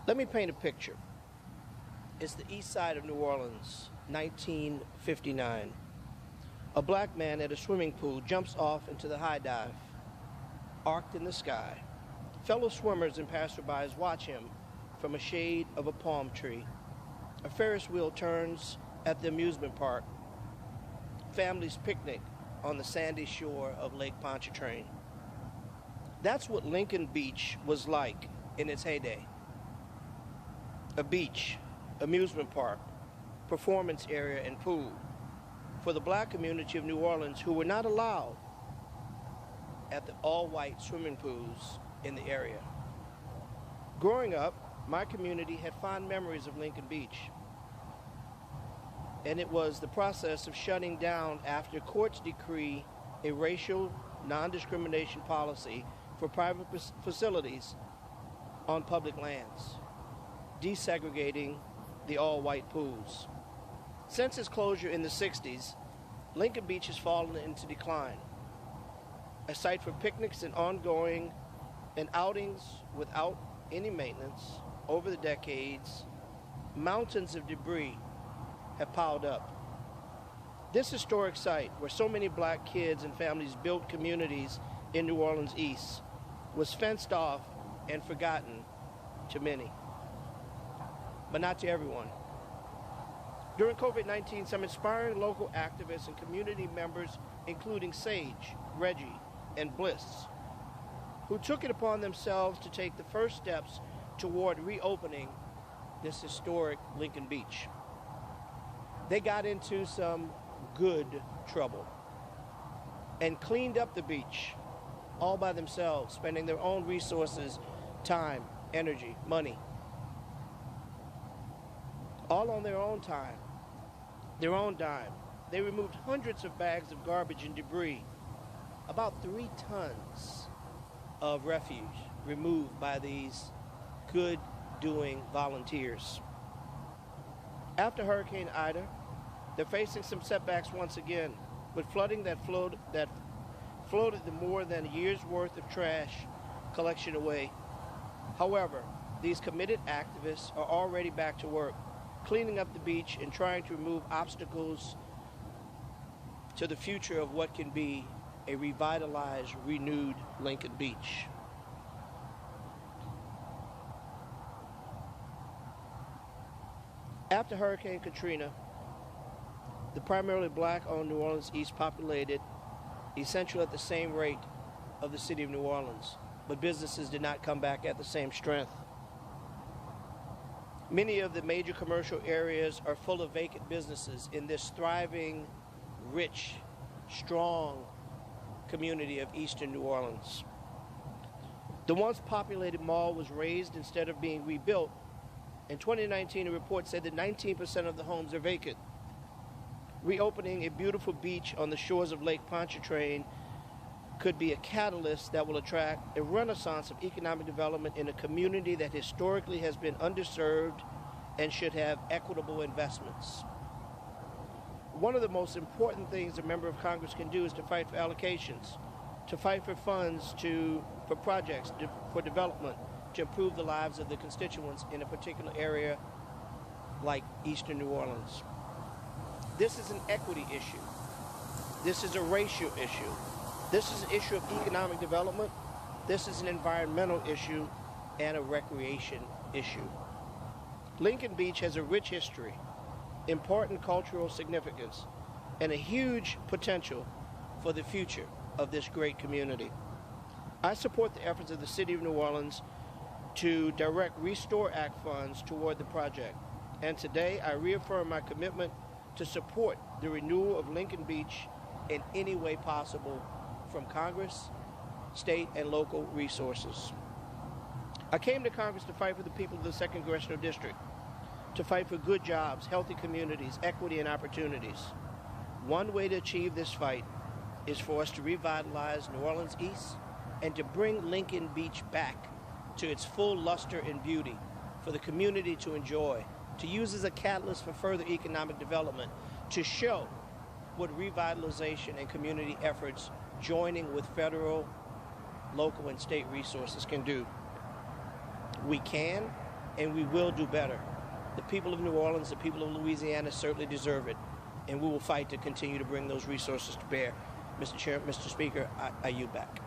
Let me paint a picture. It's the east side of New Orleans, 1959. A black man at a swimming pool jumps off into the high dive, arced in the sky. Fellow swimmers and passerbys watch him from a shade of a palm tree. A Ferris wheel turns at the amusement park. Families picnic on the sandy shore of Lake Pontchartrain. That's what Lincoln Beach was like in its heyday. A beach, amusement park, performance area, and pool for the black community of New Orleans who were not allowed at the all-white swimming pools in the area. Growing up, my community had fond memories of Lincoln Beach, and it was the process of shutting down after courts decree a racial non-discrimination policy for private facilities on public lands, desegregating the all-white pools. Since its closure in the 60s, Lincoln Beach has fallen into decline, a site for picnics and outings without any maintenance. Over the decades, mountains of debris have piled up. This historic site, where so many black kids and families built communities in New Orleans East, was fenced off and forgotten to many, but not to everyone. During COVID-19, some inspiring local activists and community members, including Sage, Reggie, and Bliss, who took it upon themselves to take the first steps toward reopening this historic Lincoln Beach. They got into some good trouble and cleaned up the beach all by themselves, spending their own resources, time, energy, money, all on their own time, their own dime. They removed hundreds of bags of garbage and debris, about 3 tons of refuse removed by these good-doing volunteers. After Hurricane Ida, they're facing some setbacks once again, with flooding that floated the more than a year's worth of trash collection away. However, these committed activists are already back to work, cleaning up the beach and trying to remove obstacles to the future of what can be a revitalized, renewed Lincoln Beach. After Hurricane Katrina, the primarily black-owned New Orleans East populated essentially at the same rate of the city of New Orleans, but businesses did not come back at the same strength. Many of the major commercial areas are full of vacant businesses in this thriving, rich, strong community of eastern New Orleans. The once populated mall was razed instead of being rebuilt. In 2019, a report said that 19% of the homes are vacant. Reopening a beautiful beach on the shores of Lake Pontchartrain could be a catalyst that will attract a renaissance of economic development in a community that historically has been underserved and should have equitable investments. One of the most important things a member of Congress can do is to fight for allocations, to fight for funds for projects, for development, to improve the lives of the constituents in a particular area like eastern New Orleans. This is an equity issue. This is a racial issue. This is an issue of economic development. This is an environmental issue and a recreation issue. Lincoln Beach has a rich history, important cultural significance, and a huge potential for the future of this great community. I support the efforts of the City of New Orleans to direct Restore Act funds toward the project. And today I reaffirm my commitment to support the renewal of Lincoln Beach in any way possible from Congress, state, and local resources. I came to Congress to fight for the people of the 2nd Congressional District, to fight for good jobs, healthy communities, equity, and opportunities. One way to achieve this fight is for us to revitalize New Orleans East and to bring Lincoln Beach back to its full luster and beauty for the community to enjoy, to use as a catalyst for further economic development, to show what revitalization and community efforts joining with federal, local, and state resources can do. We can and we will do better. The people of New Orleans, the people of Louisiana certainly deserve it, and we will fight to continue to bring those resources to bear. Mr. Speaker, I yield back.